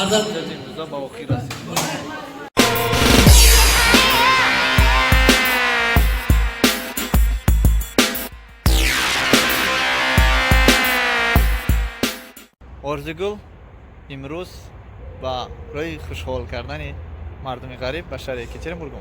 امروزا با آخیر رسید. آرزوگل امروز با روی خوشحال کردن مردم غریب به شهر یکیترینبورگ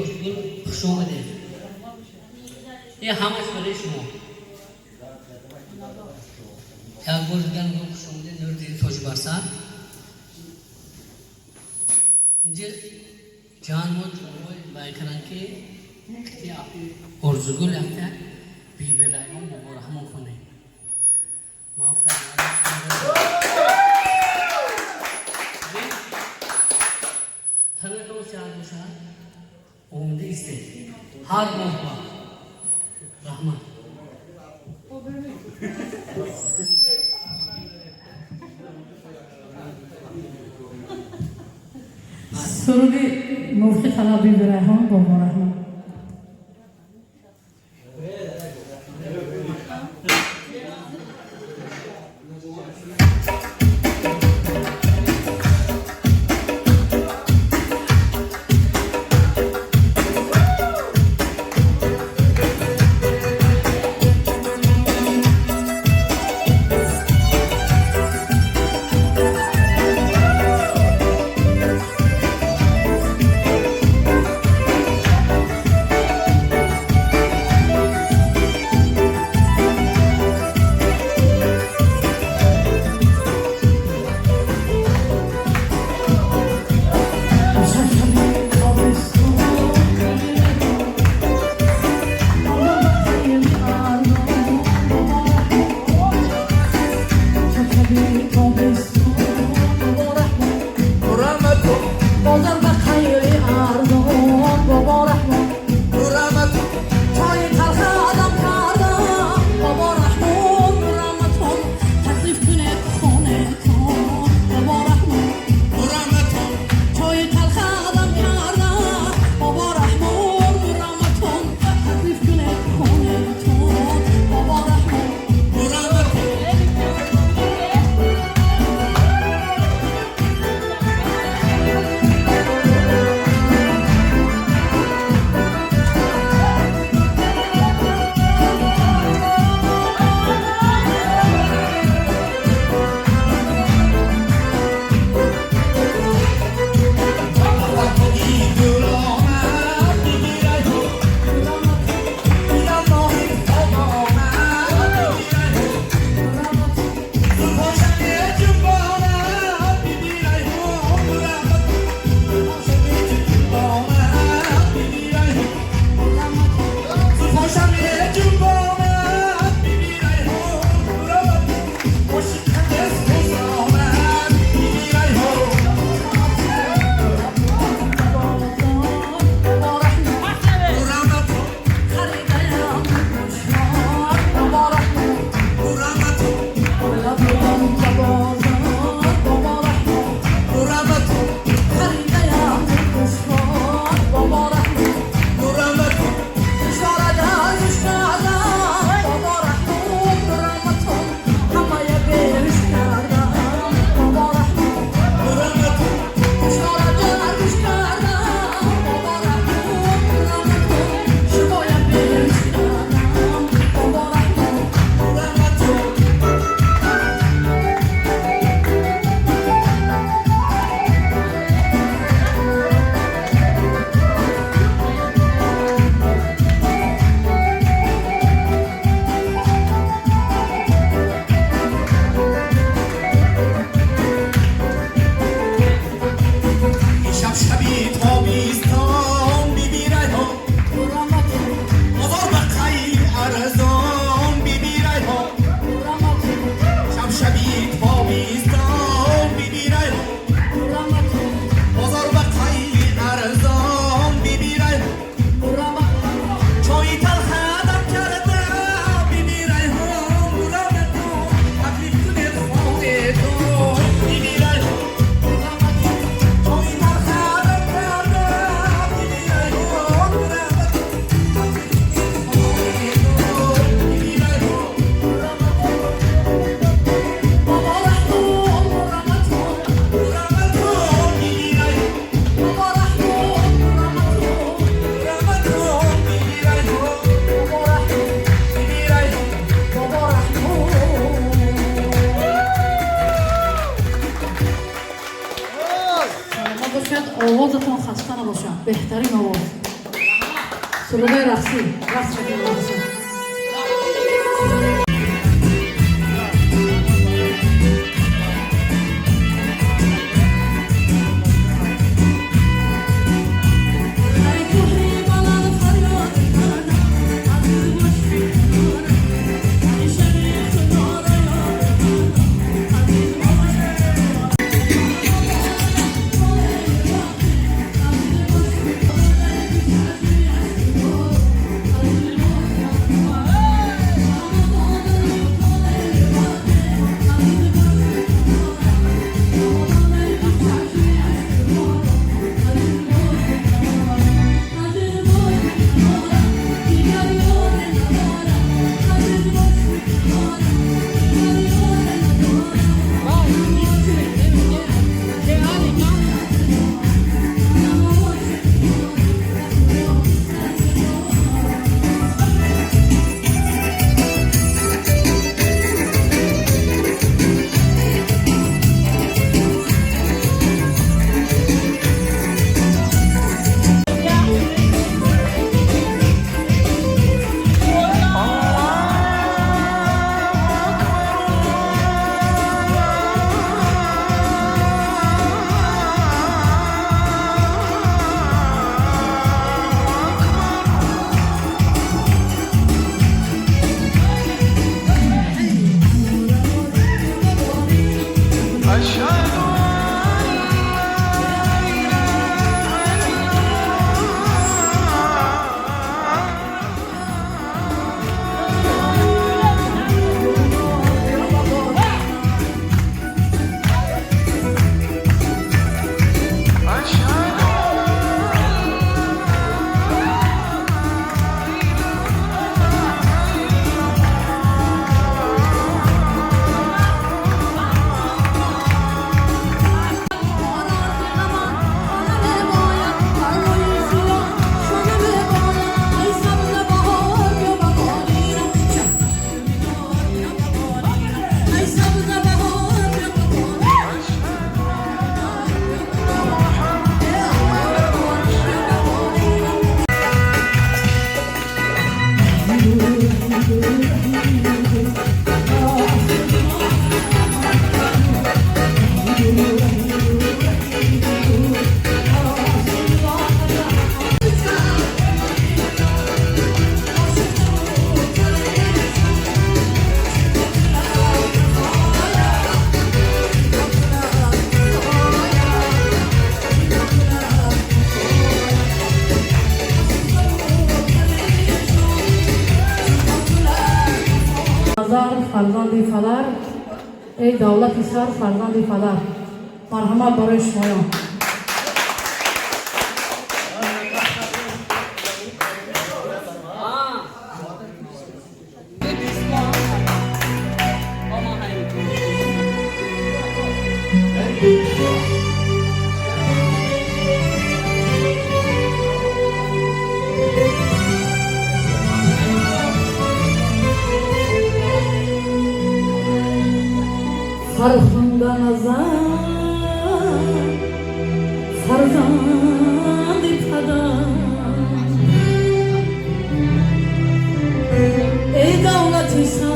خوشگل خوش اومدید. این همش برای شما. یک بار دیگر میگم خوش اومدید. نور دیدی توجه برسن. اینجا جان مود باید کنن که ارزگل یکتا بیبی رایمان بباره همون کنه. ما افتاد تنها تو شاد باشن اومده است. هر موقع رحمت. سرودی موفق خلابی برایهم با رحمت. آوازتون خسته نباشد. بهترین آواز. سروده رقصی رقص رقصی فرزند فدر ای دولت سر فرزند فدر مرحمت برای شمایان فرخنده نظر فرزند پدر ای دولت سر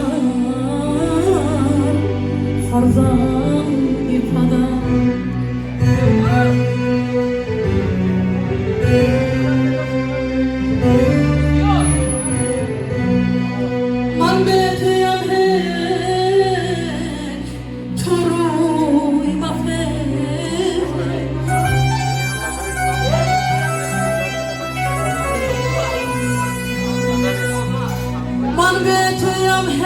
فرزند پدر من به تویم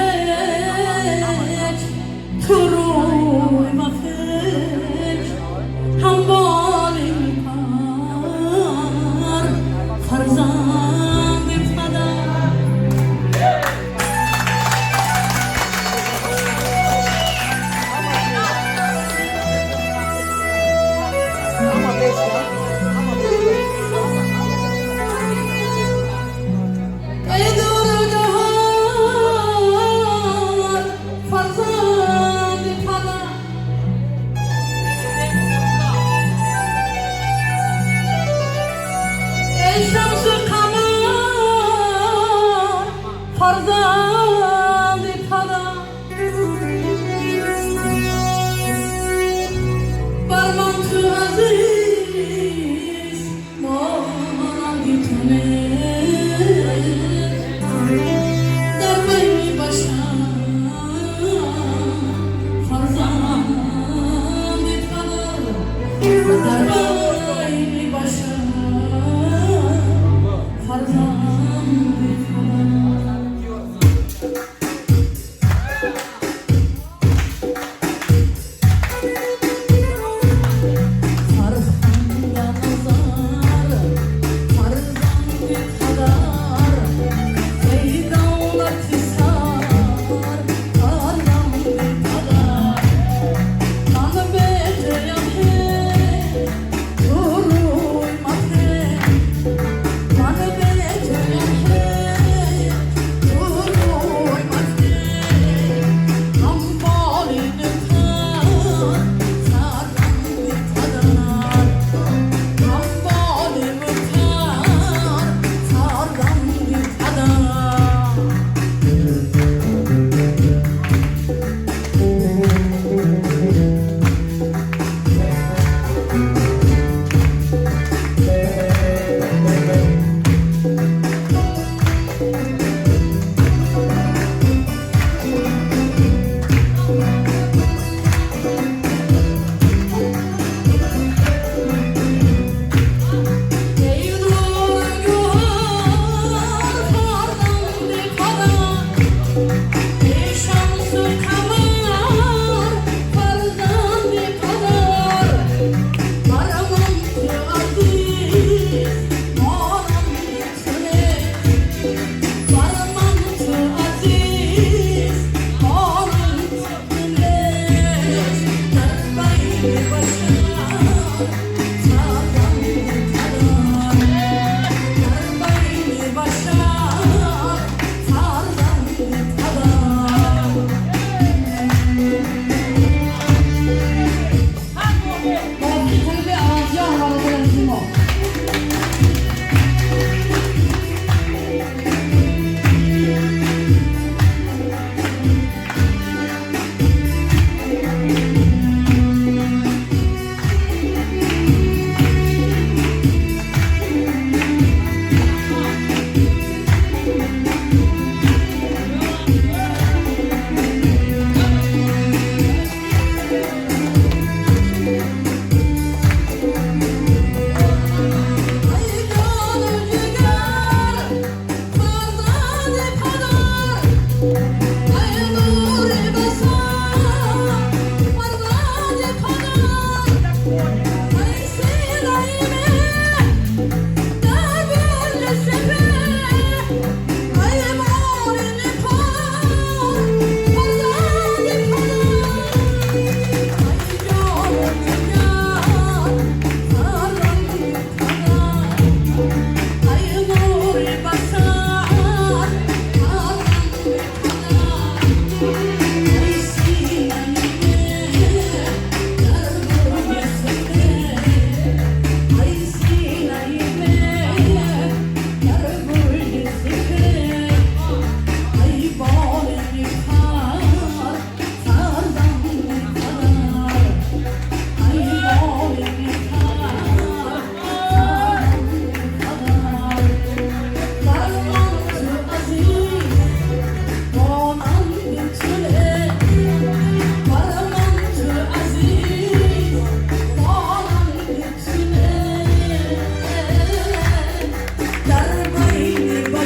شمس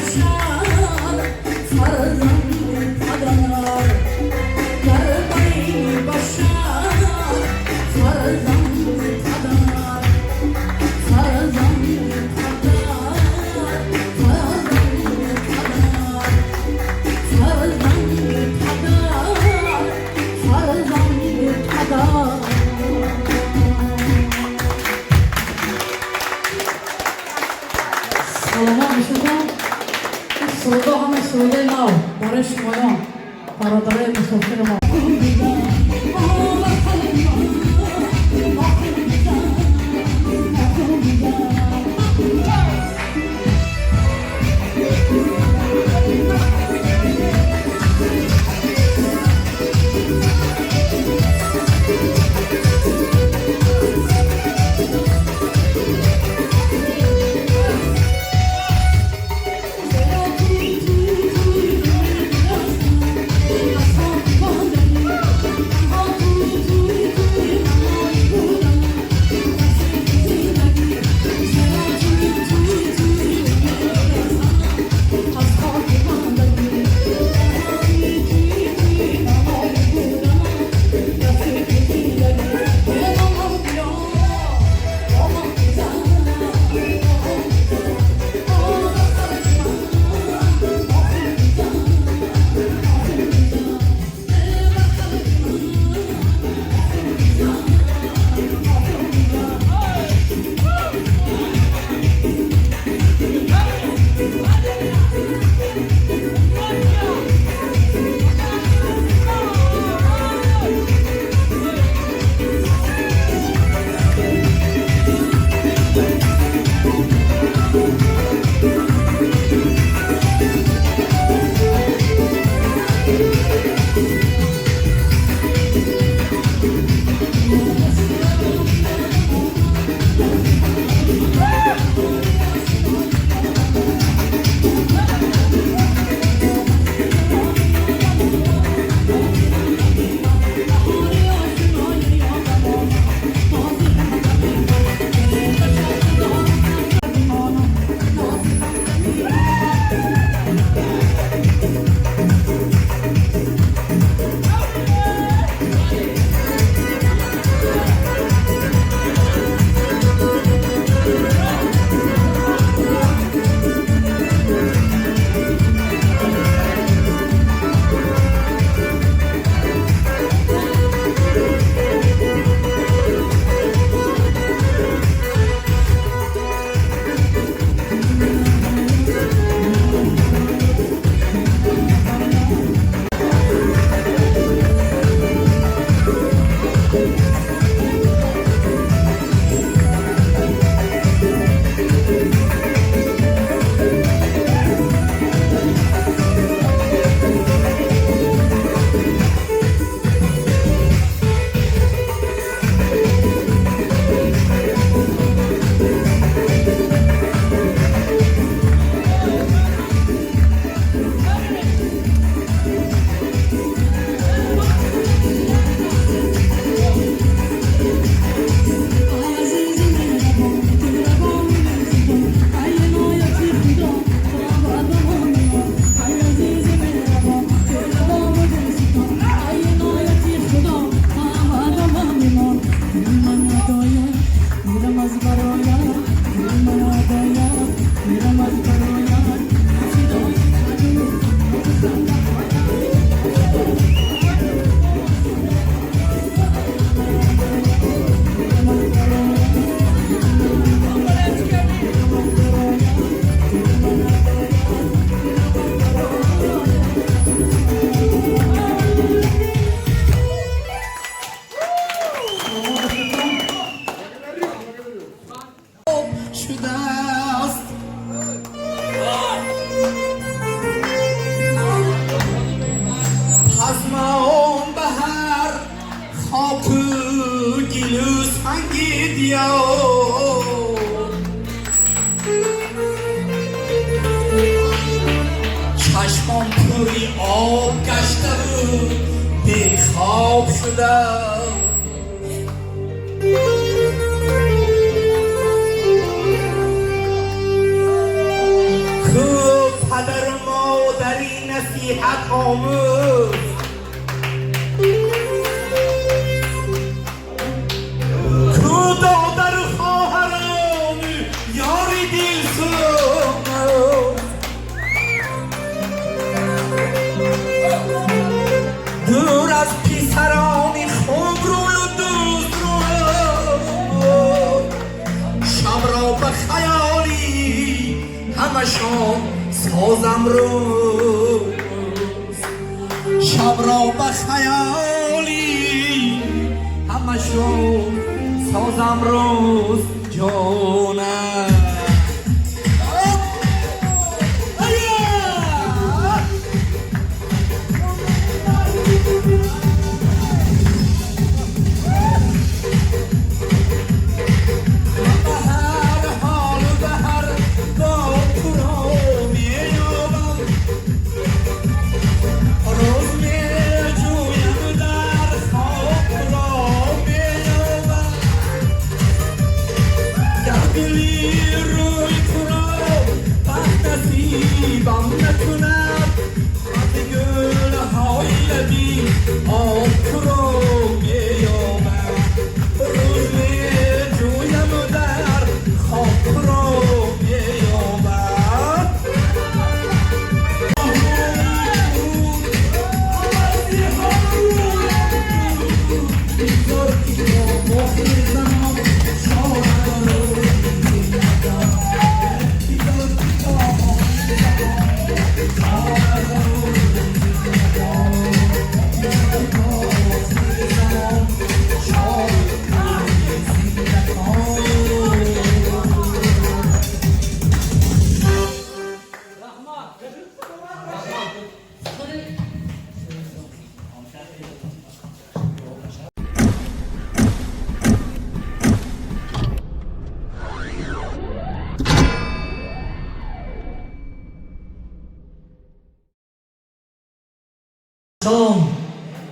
باشد فرزند پدر گر بری باشد فرزند پدر فرزند پدر فرزند پدر فرزند پدر سلامات باشید. سودا همه سودای ما برای شمایان برادرای مسافر ما. چشمم پوری آب گشته بود بیخواب شدم کو پدر نصیحت آموز کو دادر خواهران یاری دل سوز دور از پسرانی خوب روی و دوست رو شب را به خیالی همشان سازم روز شب را به خیالی همشان سازم روز جانم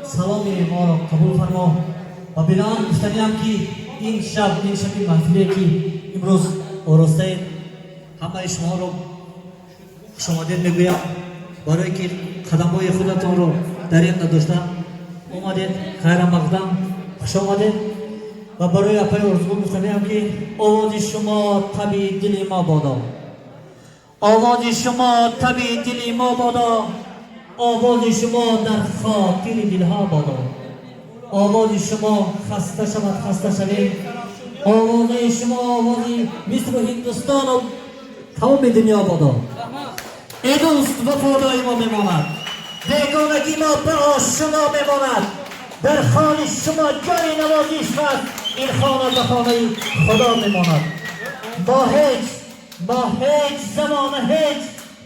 سلامی ما را قبول فرما و بنام گفتنیم که این شب محفلی که امروز آراسته همه شما رو خوش آمدید میگویم برای که قدم‌های خودتان رو در این نداشته آمدید خیر مقدم خوش آمدید و برای اپای ارزگو گفتنیم که آواز شما طبع دل ما بادا آواز شما طبع دل ما بادا آواز شما در خاطر دلها بادا آواز شما خسته شوید آواز شما آوازی مثل هندوستان و تمام دنیا بادا ای دوست وفاداری ما میماند بیگانگی ما به شما میماند در خانه شما جای نوازش هست این خانه به خانه خدا میماند با هیچ زمان هیچ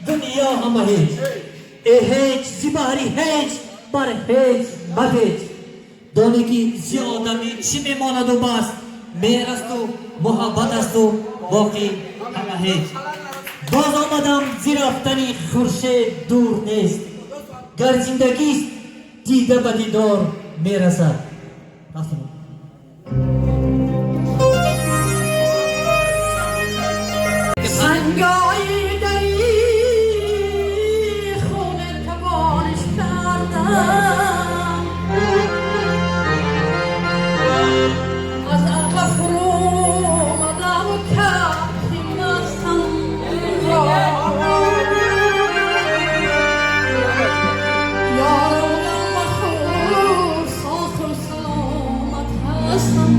دنیا هم هیچ هیچ زباری هیچ بر هیچ و هیچ دانی که زیادمی چی میماند و بس مهر است و محبت است و باقی همه هیچ باز آمدم زیر رفتنی خورشید دور نیست گر زندگیست دیده به دیدار میرسد سنگای دری خونه تبارش کردم از عقل فرو آمدم و کردیم مستم یارم بخور ساخت و سلامت هستم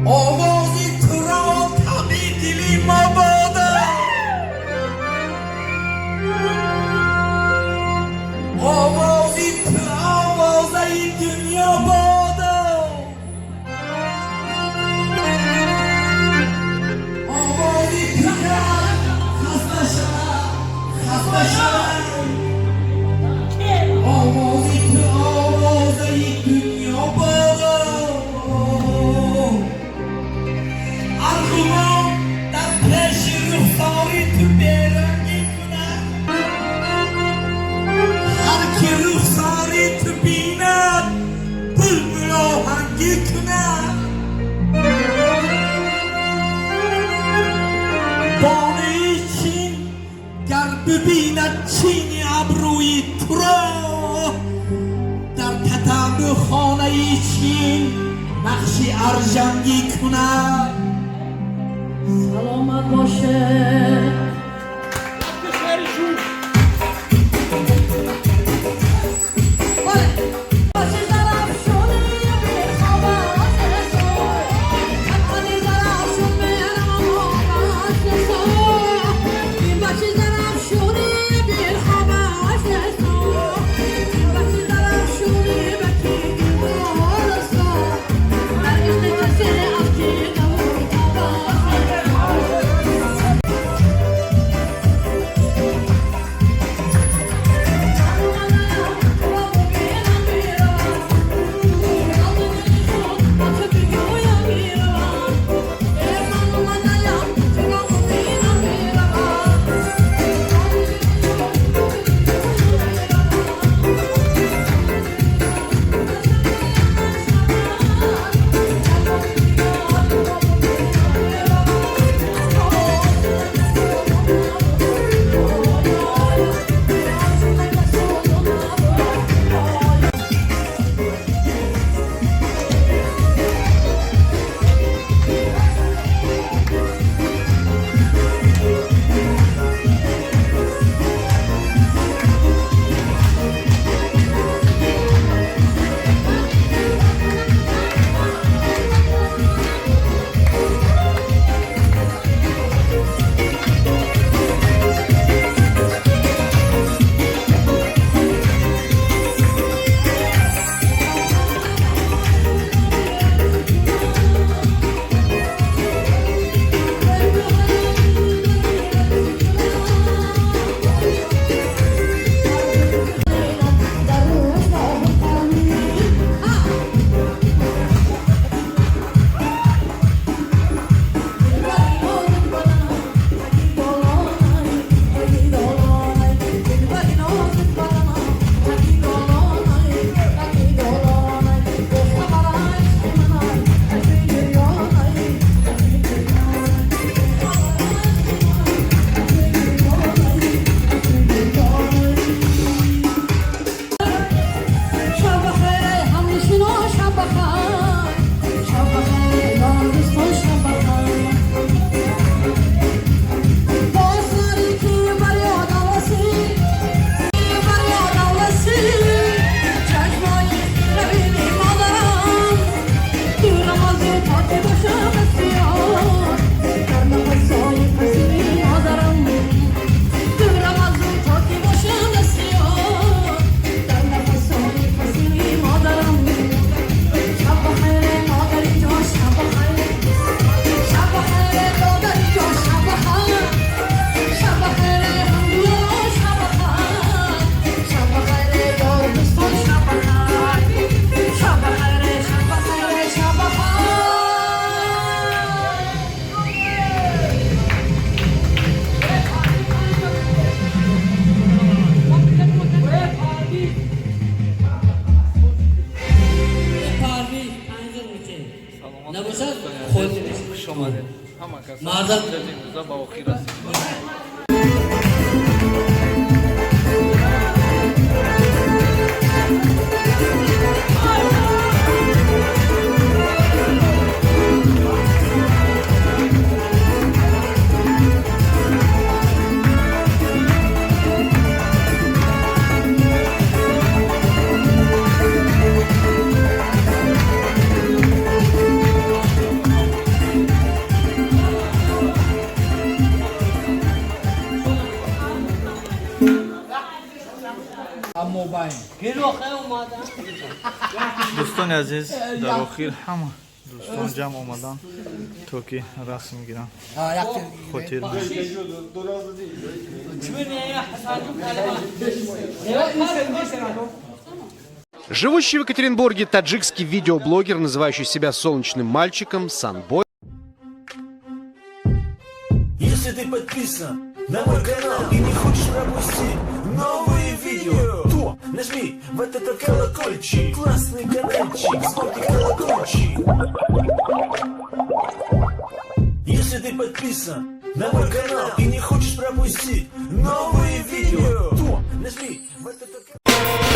آوازی تو را طبع دلی ما بادا آوازی تو آوازه دنیا بادا آوازی تو خسته شد آوازی تو آوازه دنیا بادا ارغوان در پیش رخساری تو بیرنگی کند هر که رخساری تو بیند بلبل آهنگی کند بانه چین için نقشی ارژنگی کنم سلامت باشه نباشد خود خوش آمدید همه کسا مردم روزا با آخیر هستید دوستان عزیز در آخر همه دوستان جمع آمدن تا که رسم میگیرن خاطر Живущий в Екатеринбурге таджикский видеоблогер, называющий себя солнечным мальчиком, Санбой. Если ты подписан на мой канал и не хочешь пропустить новые видео, то нажми вот этот колокольчик, классный каналчик, смотри колокольчик. Если ты подписан на мой канал и не хочешь пропустить новые видео, то нажми вот этот колокольчик.